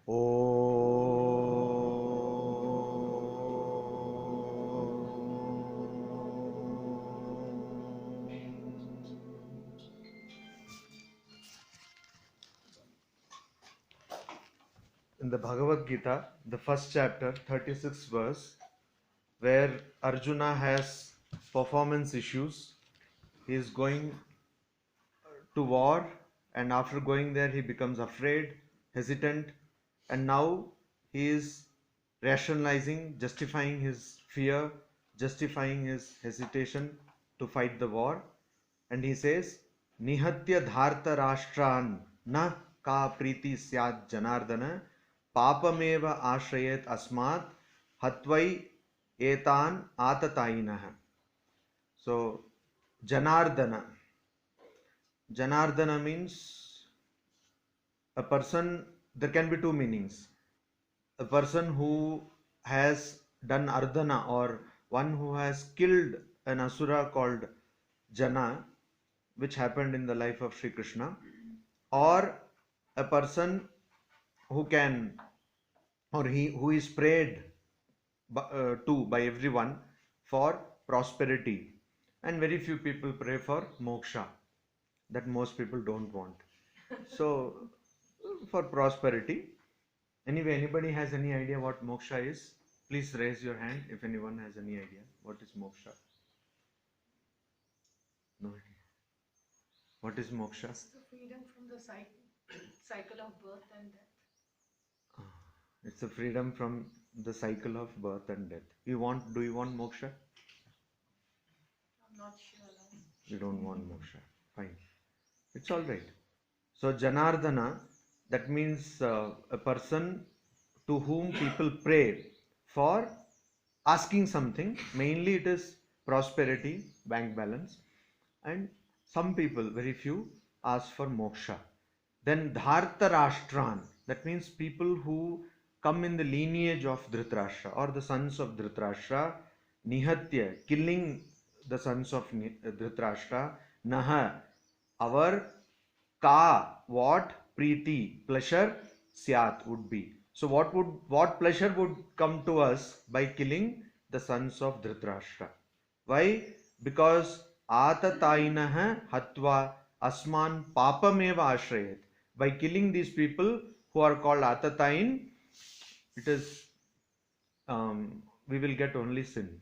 In the Bhagavad Gita, the first chapter, 36th verse, where Arjuna has performance issues, he is going to war, and after going there he becomes afraid, hesitant, and now he is rationalizing, justifying his fear, justifying his hesitation to fight the war, and he says, Nihatya dharta rashtran na ka priti syad janardana papameva ashrayet asmat hatvai etan atatayinah. So Janardana means a person. There can be two meanings. A person who has done ardhana, or one who has killed an asura called Jana, which happened in the life of Sri Krishna, or a person who can, or who is prayed to by everyone for prosperity, and very few people pray for moksha, that most people don't want. So for prosperity. Anyway, anybody has any idea what moksha is? Please raise your hand if anyone has any idea what is moksha. No idea. What is moksha? It's the freedom from the cycle of birth and death. It's the freedom from the cycle of birth and death. Do you want moksha? I'm not sure. No. You don't want moksha. Fine. It's all right. So Janardana, that means a person to whom people pray for asking something. Mainly it is prosperity, bank balance, and some people, very few, ask for moksha. Then Dharta Rashtran, that means people who come in the lineage of Dhritarashtra or the sons of Dhritarashtra, Nihatya, killing the sons of Dhritarashtra, Naha, our ka, what, priti, pleasure, syat would be. So what pleasure would come to us by killing the sons of Dhritarashtra? Why? Because atatayinah hatva asman papameva ashrayet. By killing these people who are called atatayin, it is we will get only sin,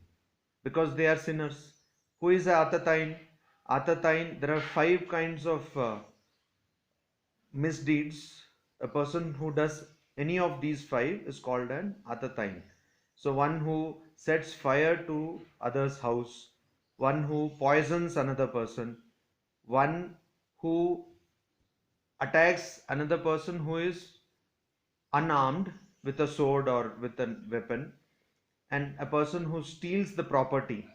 because they are sinners. Who is a atatayin? Atatayin, there are 5 kinds of misdeeds. A person who does any of these 5 is called an atatayin. So one who sets fire to others' house, one who poisons another person, one who attacks another person who is unarmed with a sword or with a weapon, and a person who steals the property.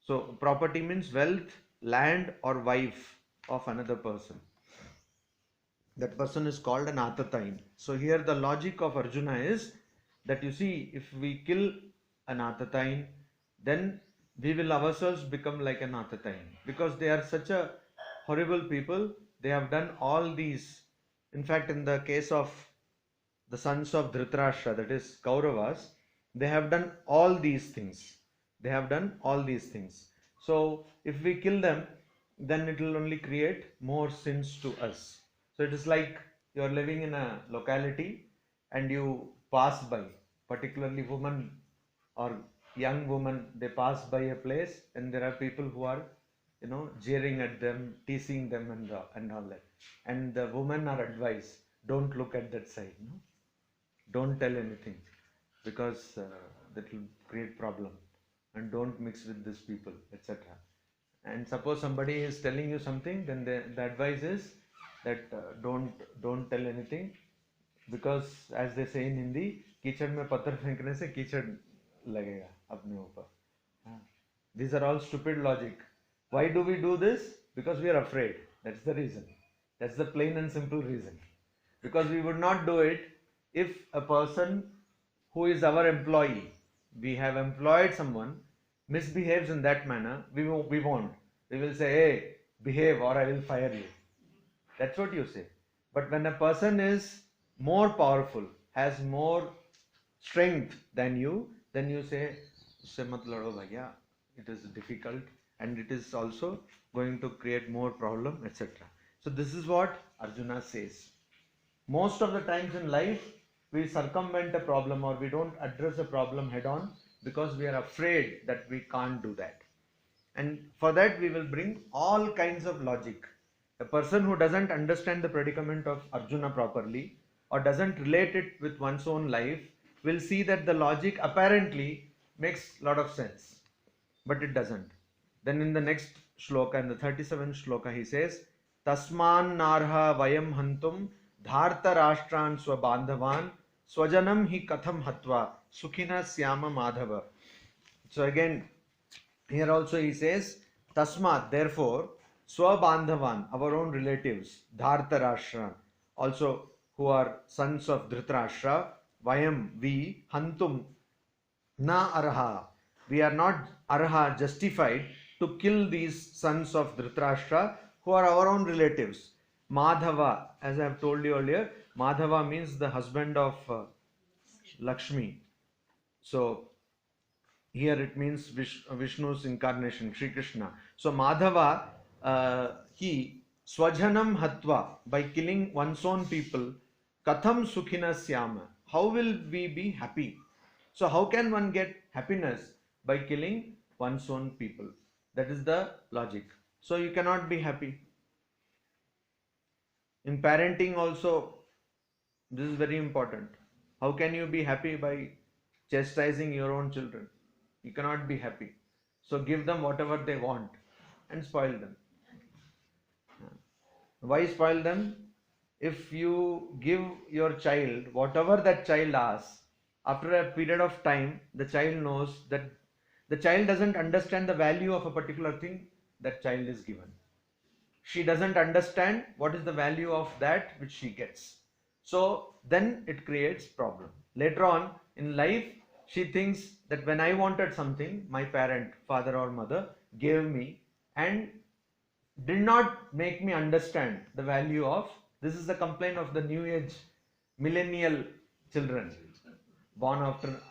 So property means wealth, land or wife of another person. That person is called an atatayin. So here the logic of Arjuna is that, you see, if we kill an atatayin, then we will ourselves become like an atatayin, because they are such a horrible people. They have done all these. In fact, in the case of the sons of Dhritarashtra, that is Kauravas, they have done all these things. They have done all these things. So if we kill them, then it will only create more sins to us. So it is like you are living in a locality and you pass by, particularly women or young women, they pass by a place and there are people who are, jeering at them, teasing them and all that. And the women are advised, don't look at that side, don't tell anything, because that will create problem, and don't mix with these people, etc. And suppose somebody is telling you something, then the advice is that don't tell anything, because as they say in Hindi, कीचड़ में पत्थर फेंकने से कीचड़ लगेगा अपने ऊपर. These are all stupid logic. Why do we do this? Because we are afraid. That's the reason. That's the plain and simple reason. Because we would not do it if a person who is our employee, we have employed someone, misbehaves in that manner, we won't. We will say, hey, behave or I will fire you. That's what you say. But when a person is more powerful, has more strength than you, then you say, "Usse mat lado bhaiya, it is difficult and it is also going to create more problem, etc." So this is what Arjuna says. Most of the times in life, we circumvent a problem or we don't address a problem head on because we are afraid that we can't do that. And for that, we will bring all kinds of logic. A person who doesn't understand the predicament of Arjuna properly or doesn't relate it with one's own life will see that the logic apparently makes a lot of sense, but it doesn't. Then in the next shloka, in the 37th shloka, he says, Tasman narha vayam hantum dharta rashtran swabandhavan swajanam hi katham hatva sukhina syama madhava. So again, here also he says, Tasmat, therefore, Swabandhavan, our own relatives, Dhartarashtra, also who are sons of Dhritarashtra, Vayam, we, Hantum, Na Arha, we are not Arha justified to kill these sons of Dhritarashtra who are our own relatives. Madhava, as I have told you earlier, Madhava means the husband of Lakshmi. So, here it means Vishnu's incarnation, Sri Krishna. So Madhava, he Swajanam Hatva, by killing one's own people, Katham Sukhina Syama, how will we be happy? So how can one get happiness by killing one's own people? That is the logic. So you cannot be happy. In parenting also, this is very important. How can you be happy by chastising your own children? You cannot be happy. So give them whatever they want and spoil them. Why spoil them? If you give your child whatever that child asks, after a period of time, the child knows that the child doesn't understand the value of a particular thing that child is given. She doesn't understand what is the value of that which she gets. So then it creates problem. Later on in life, she thinks that when I wanted something, my parent, father or mother, gave me and did not make me understand the value of. This is the complaint of the new age millennial children born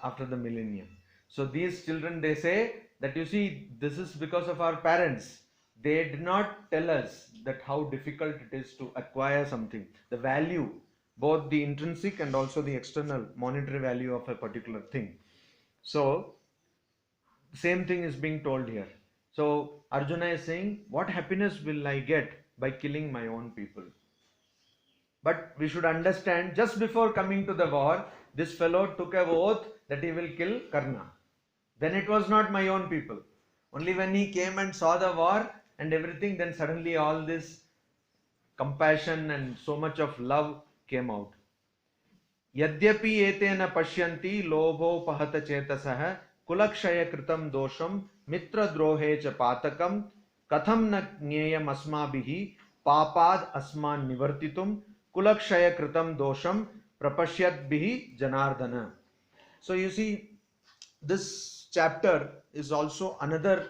after the millennium. So these children, they say that, you see, this is because of our parents. They did not tell us that how difficult it is to acquire something, the value, both the intrinsic and also the external monetary value of a particular thing. So, same thing is being told here. So, Arjuna is saying, what happiness will I get by killing my own people? But we should understand, just before coming to the war, this fellow took an oath that he will kill Karna. Then it was not my own people. Only when he came and saw the war and everything, then suddenly all this compassion and so much of love came out. यद्यपि एतेन पश्यन्ति लोभोपहत चेतसः कुलक्षय कृतं दोषं मित्रद्रोहे च पातकं कथं न ज्ञेयम् अस्माभिः पापाद् अस्मान् निवर्तितुं कुलक्षय कृतं दोषं प्रपश्यद्भिः Janardan. So you see, this chapter is also another,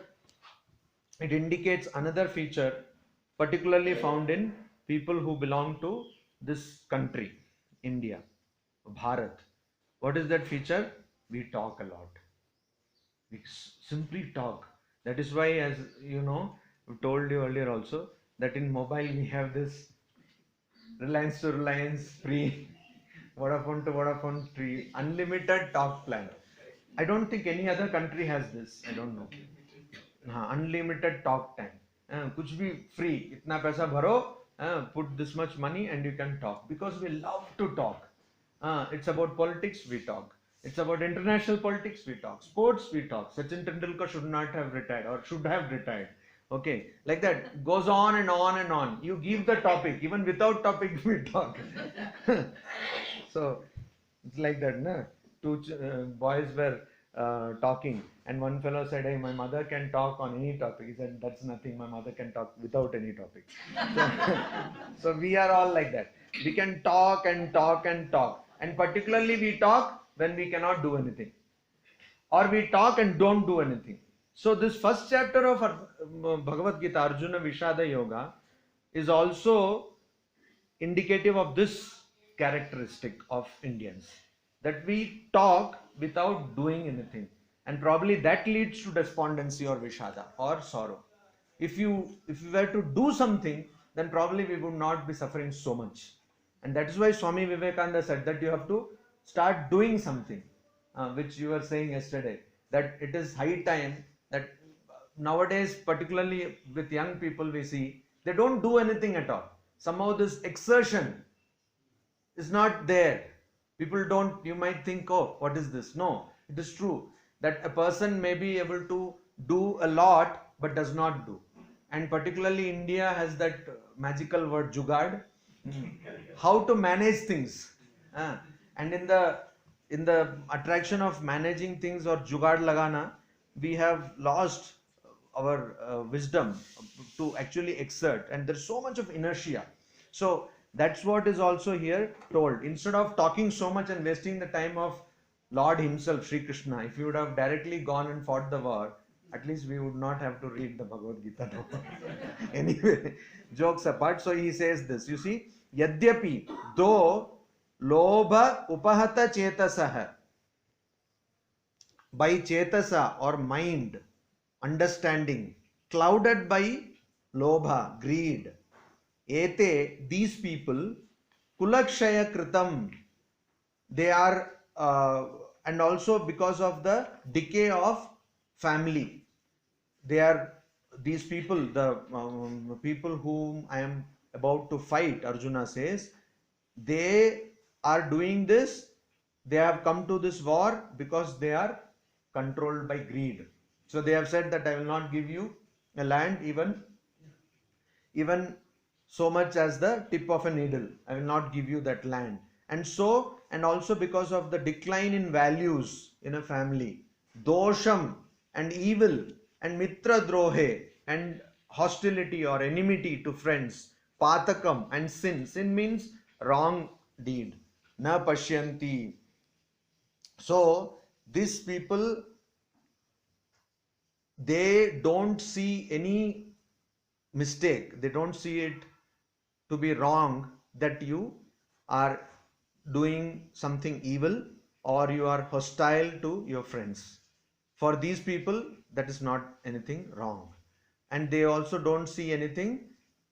it indicates another feature particularly found in people who belong to this country, India, Bharat. What is that feature? We talk a lot. We simply talk. That is why, as you know, I told you earlier also, that in mobile we have this Reliance to Reliance free, Vodafone to Vodafone free, unlimited talk plan. I don't think any other country has this. I don't know. Unlimited talk time. Kuch bhi free. Itna paisa bharo, put this much money and you can talk. Because we love to talk. It's about politics, we talk. It's about international politics, we talk. Sports, we talk. Sachin Tendulkar should not have retired or should have retired. Okay, like that. Goes on and on and on. You give the topic. Even without topic, we talk. So, it's like that. Na? Two boys were talking and one fellow said, hey, my mother can talk on any topic. He said, that's nothing. My mother can talk without any topic. So we are all like that. We can talk and talk and talk. And particularly we talk when we cannot do anything. Or we talk and don't do anything. So this first chapter of Bhagavad Gita, Arjuna Vishada Yoga, is also indicative of this characteristic of Indians, that we talk without doing anything, and probably that leads to despondency or vishada or sorrow. If you were to do something, then probably we would not be suffering so much. And that is why Swami Vivekananda said that you have to start doing something, which you were saying yesterday, that it is high time that nowadays, particularly with young people, we see they don't do anything at all. Somehow this exertion is not there. People don't, you might think, oh, what is this? No, it is true that a person may be able to do a lot but does not do. And particularly India has that magical word jugad, how to manage things. And in the attraction of managing things or jugad lagana, we have lost our wisdom to actually exert, and there's so much of inertia. So that's what is also here told. Instead of talking so much and wasting the time of Lord himself, Sri Krishna, if you would have directly gone and fought the war, at least we would not have to read the Bhagavad Gita now. Anyway, jokes apart, so he says this, you see, Yadyapi, though lobha upahata chetasah, by chetasa or mind, understanding, clouded by lobha, greed, ete, these people, kulakshaya kritam, they are, and also because of the decay of family, they are, these people, the people whom I am about to fight, Arjuna says, they are doing this, they have come to this war because they are controlled by greed. So they have said that I will not give you a land even so much as the tip of a needle. I will not give you that land. And so, and also because of the decline in values in a family, dosham and evil and mitra drohe and hostility or enmity to friends, patakam and sin. Sin means wrong deed. Na pashyanti. So these people, they don't see any mistake, they don't see it to be wrong that you are doing something evil or you are hostile to your friends. For these people, that is not anything wrong. And they also don't see anything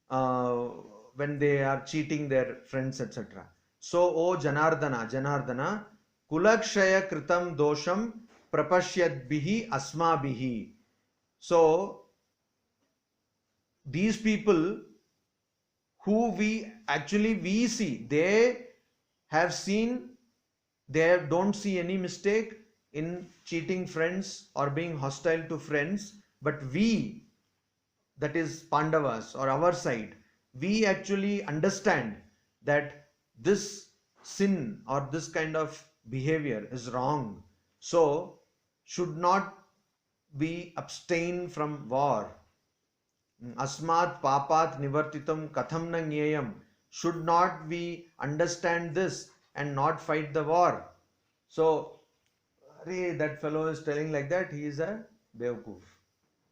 when they are cheating their friends, etc. So, O Janardana, kulakshaya kritam dosham prapashyadbihi asmabihi. So, these people who we see, they have seen, they don't see any mistake in cheating friends or being hostile to friends, but we, that is Pandavas or our side, we actually understand that this sin or this kind of behavior is wrong. So should not we abstain from war. Asmat papat nivartitam katham na nyayam. Should not we understand this and not fight the war? So, that fellow is telling like that, he is a Bevkoof.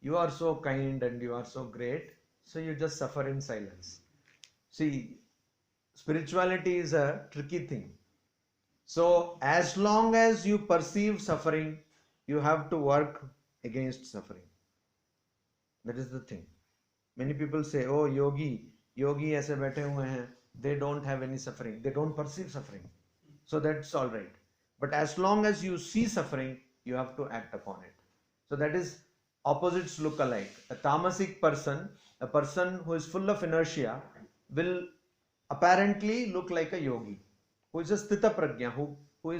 You are so kind and you are so great, so you just suffer in silence. See, spirituality is a tricky thing. So, as long as you perceive suffering, you have to work against suffering. That is the thing. Many people say, oh, yogi aise baithe hue hain, they don't have any suffering, they don't perceive suffering. So that's all right. But as long as you see suffering, you have to act upon it. So that is, opposites look alike. A tamasic person, a person who is full of inertia, will apparently look like a yogi, who is a sthita prajna, who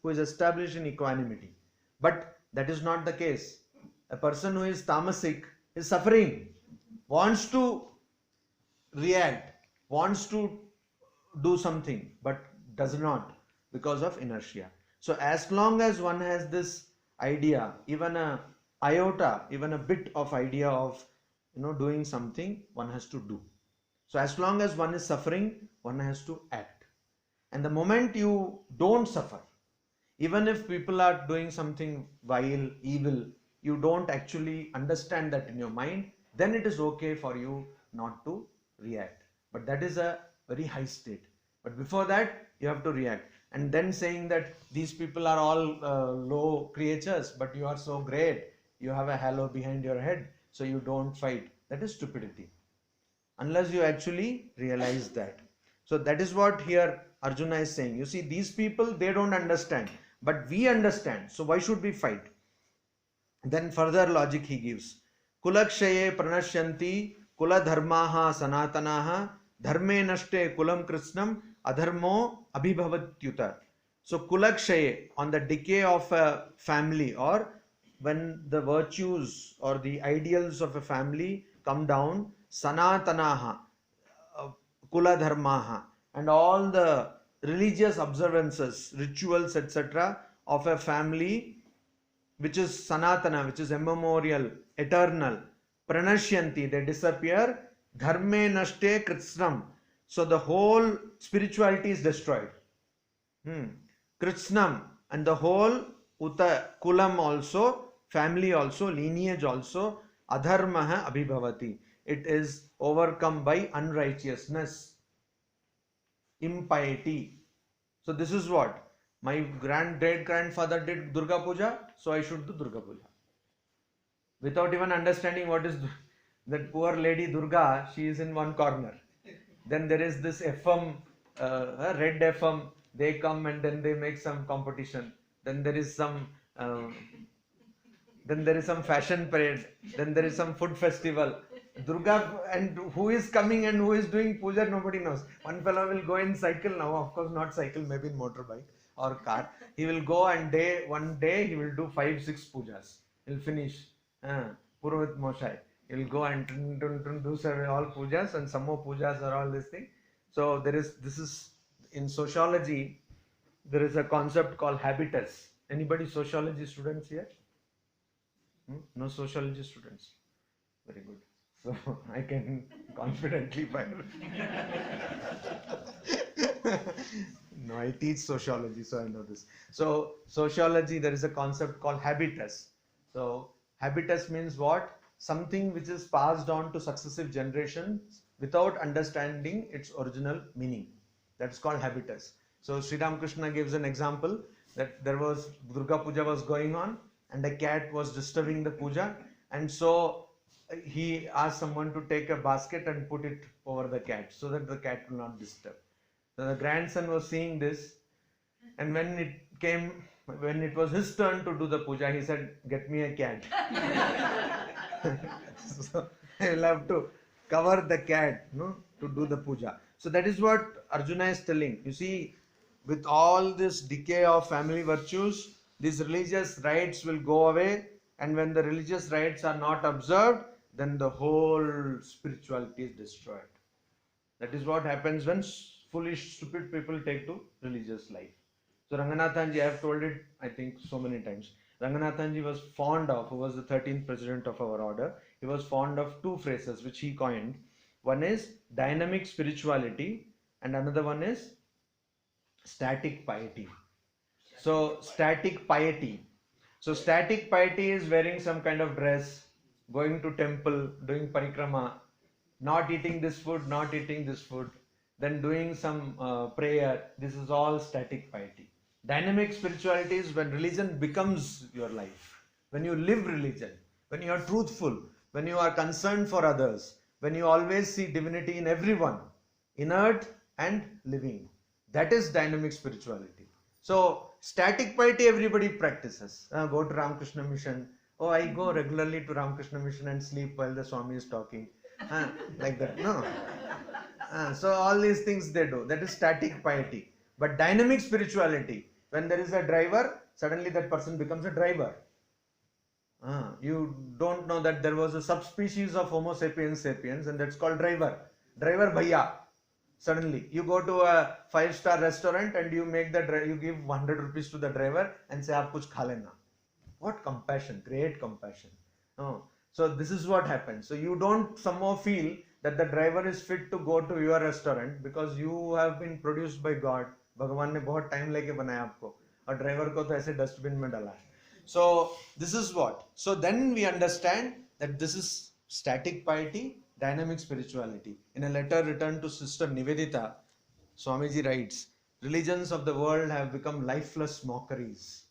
is established in equanimity. But that is not the case. A person who is tamasic is suffering, wants to react, wants to do something, but does not because of inertia. So as long as one has this idea, even a iota, even a bit of idea of doing something, one has to do. So as long as one is suffering, one has to act. And the moment you don't suffer, even if people are doing something vile, evil, you don't actually understand that in your mind, then it is okay for you not to react. But that is a very high state. But before that, you have to react. And then saying that these people are all low creatures, but you are so great, you have a halo behind your head, so you don't fight. That is stupidity. Unless you actually realize that. So that is what here Arjuna is saying. You see, these people, they don't understand, but we understand. So why should we fight? Then further logic he gives. Kulakshaye pranashyanti kula dharmaha sanatanaha dharme nashte kulam krishnam adharmo abhibhavatyuta. So kulakshaye, on the decay of a family, or when the virtues or the ideals of a family come down, sanatanaha, kula dharmaha, and all the religious observances, rituals, etc. of a family which is sanatana, which is immemorial, eternal, pranashyanti, they disappear, dharme nashte krishnam. So the whole spirituality is destroyed. Krishnam, and the whole uta kulam also, family also, lineage also, adharmaha abhibhavati. It is overcome by unrighteousness, impiety. So this is what? My great grandfather did Durga Puja, so I should do Durga Puja. Without even understanding what is that poor lady Durga, she is in one corner. Then there is this FM, red FM, they come and then they make some competition. Then there is some fashion parade. Then there is some food festival. Durga, and who is coming and who is doing puja, nobody knows. One fellow will go in cycle now, of course not cycle, maybe in motorbike or car. He will go and one day he will do 5-6 pujas. He will finish Purohit Moshai. He will go and do all pujas, and some more pujas are all this thing. So this is in sociology, there is a concept called habitus. Anybody sociology students here? No sociology students? Very good. So I can confidently fire. No, I teach sociology, so I know this. So sociology, there is a concept called habitus. So habitus means what? Something which is passed on to successive generations without understanding its original meaning. That's called habitus. So Sri Ramakrishna gives an example that there was Durga Puja was going on and a cat was disturbing the puja, and so he asked someone to take a basket and put it over the cat so that the cat will not disturb. So the grandson was seeing this, and when it was his turn to do the puja, he said, "Get me a cat." So I will have to cover the cat, to do the puja. So that is what Arjuna is telling. You see, with all this decay of family virtues, these religious rites will go away, and when the religious rites are not observed, then the whole spirituality is destroyed. That is what happens when foolish, stupid people take to religious life. So Ranganathanji, I have told it, I think, so many times. Ranganathanji was fond of, who was the 13th president of our order, he was fond of two phrases which he coined. One is dynamic spirituality, and another one is static piety. So static piety. So static piety is wearing some kind of dress, going to temple, doing parikrama, not eating this food, not eating this food, then doing some prayer. This is all static piety. Dynamic spirituality is when religion becomes your life, when you live religion, when you are truthful, when you are concerned for others, when you always see divinity in everyone, inert and living. That is dynamic spirituality. So static piety everybody practices. Go to Ramakrishna mission. Oh, I go regularly to Ramakrishna mission and sleep while the Swami is talking. Like that. No. So all these things they do. That is static piety. But dynamic spirituality, when there is a driver, suddenly that person becomes a driver. You don't know that there was a subspecies of Homo sapiens sapiens, and that's called driver. Driver bhaiya. Suddenly, you go to a 5-star restaurant and you you give 100 rupees to the driver and say, "Aap kuch kha lena." What compassion, great compassion. So this is what happens. So you don't somehow feel that the driver is fit to go to your restaurant because you have been produced by God. Bhagavan ne bahut time leke banaya aapko. Aur driver ko to aise dustbin mein dala. So this is what. So then we understand that this is static piety, dynamic spirituality. In a letter written to Sister Nivedita, Swamiji writes, religions of the world have become lifeless mockeries.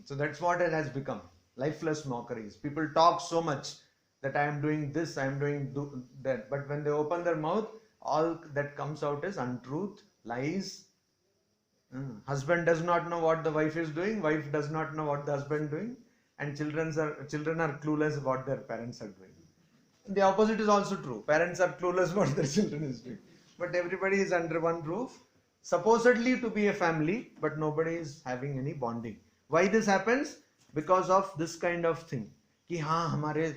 So that's what it has become, lifeless mockeries. People talk so much that I am doing this, I am doing that, but when they open their mouth, all that comes out is untruth, lies. Husband does not know what the wife is doing, wife does not know what the husband is doing, and children are clueless what their parents are doing. The opposite is also true. Parents are clueless what their children is doing. But everybody is under one roof, supposedly to be a family, but nobody is having any bonding. Why this happens? Because of this kind of thing. कि हाँ हमारे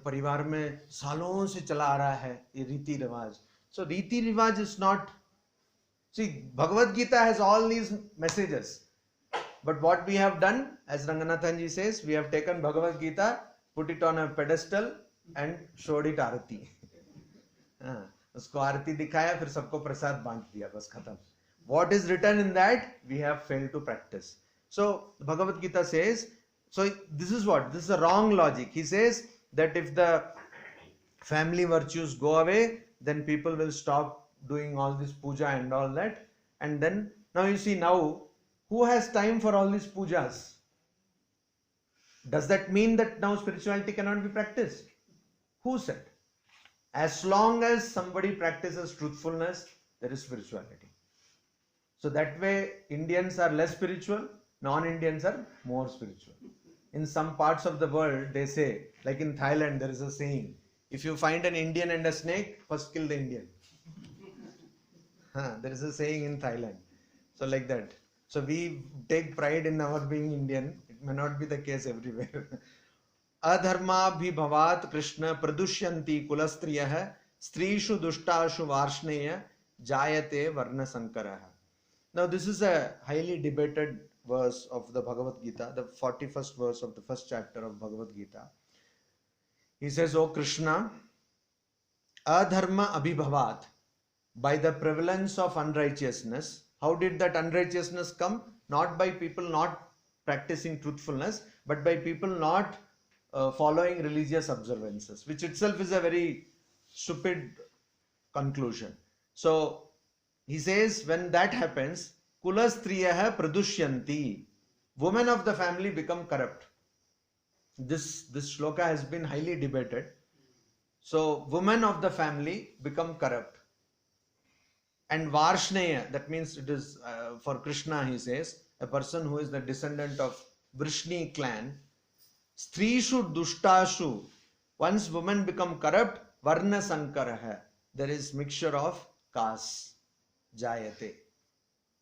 परिवार में सालों से चला आ रहा है ये रीति रिवाज. So रीति रिवाज is not. See, Bhagavad Gita has all these messages. But what we have done, as Ranganathanji says, we have taken Bhagavad Gita, put it on a pedestal and showed it आरती. उसको आरती दिखाया फिर सबको प्रसाद बांट दिया बस खत्म. What is written in that we have failed to practice. So Bhagavad Gita says, so this is what? This is a wrong logic. He says that if the family virtues go away, then people will stop doing all this puja and all that. And then, now you see now, who has time for all these pujas? Does that mean that now spirituality cannot be practiced? Who said? As long as somebody practices truthfulness, there is spirituality. So that way, Indians are less spiritual, non-Indians are more spiritual. In some parts of the world, they say, like in Thailand, there is a saying, if you find an Indian and a snake, first kill the Indian. There is a saying in Thailand. So like that. So we take pride in our being Indian. It may not be the case everywhere. Adharma bhi bhavat Krishna pradushyanti kulastriyah strishu dushtashu varshneya jayate varna sankaraha. Now this is a highly debated verse of the Bhagavad Gita, the 41st verse of the first chapter of Bhagavad Gita. He says, O Krishna, adharma abhibhavat, by the prevalence of unrighteousness. How did that unrighteousness come? Not by people not practicing truthfulness, but by people not following religious observances, which itself is a very stupid conclusion. So he says, when that happens, kulastriyah pradushyanti, women of the family become corrupt. This shloka has been highly debated. So women of the family become corrupt. And Varshneya, that means it is for Krishna, he says, a person who is the descendant of Vrishni clan. Strishu dushtashu, once women become corrupt, varna sankaraha, there is mixture of castes, jayate.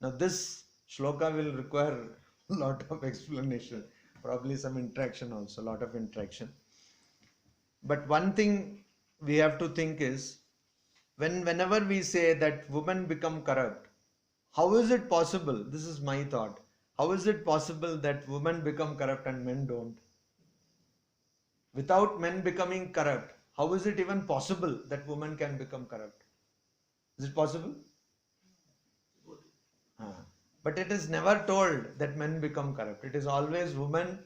Now this shloka will require a lot of explanation, probably some interaction also, a lot of interaction. But one thing we have to think is, whenever we say that women become corrupt, how is it possible? This is my thought. How is it possible that women become corrupt and men don't? Without men becoming corrupt, how is it even possible that women can become corrupt? Is it possible? But it is never told that men become corrupt. It is always women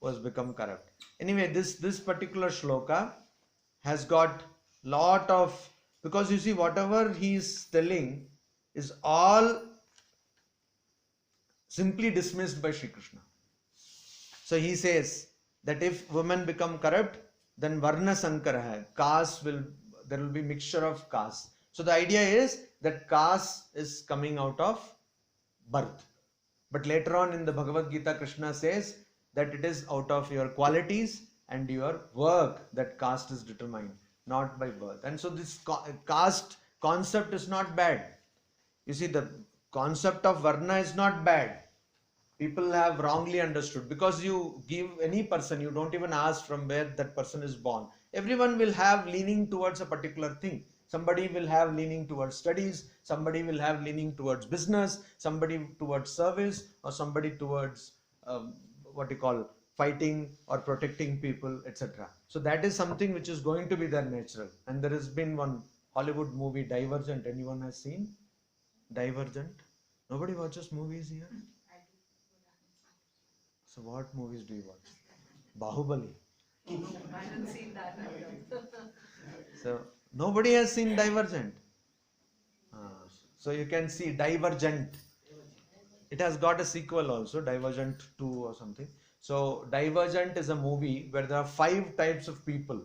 who has become corrupt. Anyway, this particular shloka has got lot of, because you see whatever he is telling is all simply dismissed by Sri Krishna. So he says that if women become corrupt, then varna sankara, there will be mixture of castes. So the idea is that caste is coming out of birth. But later on in the Bhagavad Gita, Krishna says that it is out of your qualities and your work that caste is determined, not by birth. And so this caste concept is not bad. You see, the concept of varna is not bad. People have wrongly understood, because you give any person, you don't even ask from where that person is born. Everyone will have leaning towards a particular thing. Somebody will have leaning towards studies, somebody will have leaning towards business, somebody towards service, or somebody towards fighting or protecting people, etc. So that is something which is going to be their natural. And there has been one Hollywood movie, Divergent. Anyone has seen Divergent? Nobody watches movies here? So what movies do you watch? Bahubali. I haven't seen that either. So nobody has seen Divergent. So you can see Divergent. It has got a sequel also, Divergent 2 or something. So Divergent is a movie where there are 5 types of people.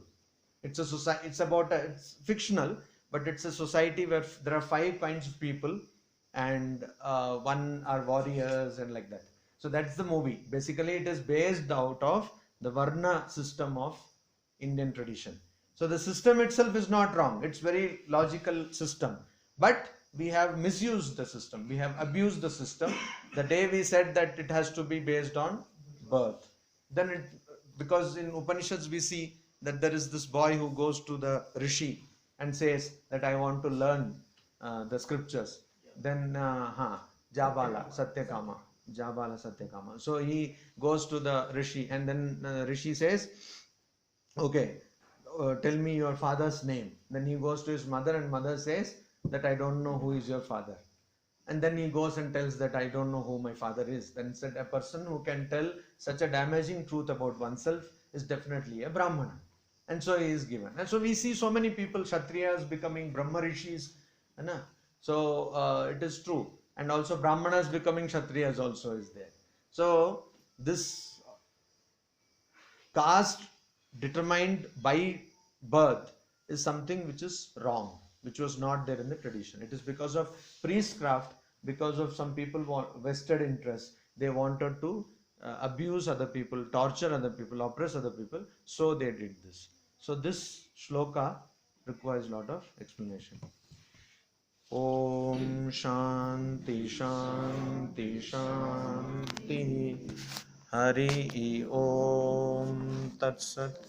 It's a society. It's fictional, but it's a society where there are 5 kinds of people, and one are warriors and like that. So that's the movie. Basically, it is based out of the Varna system of Indian tradition. So the system itself is not wrong. It's very logical system, but we have misused the system. We have abused the system. The day we said that it has to be based on birth, then because in Upanishads we see that there is this boy who goes to the rishi and says that I want to learn the scriptures. Then Jabala Satyakama. So he goes to the rishi, and then rishi says, okay, tell me your father's name. Then he goes to his mother, and mother says that I don't know who is your father. And then he goes and tells that I don't know who my father is. Then said, a person who can tell such a damaging truth about oneself is definitely a Brahmana. And so he is given. And so we see so many people, Kshatriyas becoming Brahma Rishis. So it is true. And also Brahmanas becoming Kshatriyas also is there. So this caste determined by birth is something which is wrong, which was not there in the tradition. It is because of priestcraft, because of some people vested interest, they wanted to abuse other people, torture other people, oppress other people, so they did this. So this shloka requires a lot of explanation. Om Shanti Shanti Shanti Hari Om Tat Sat.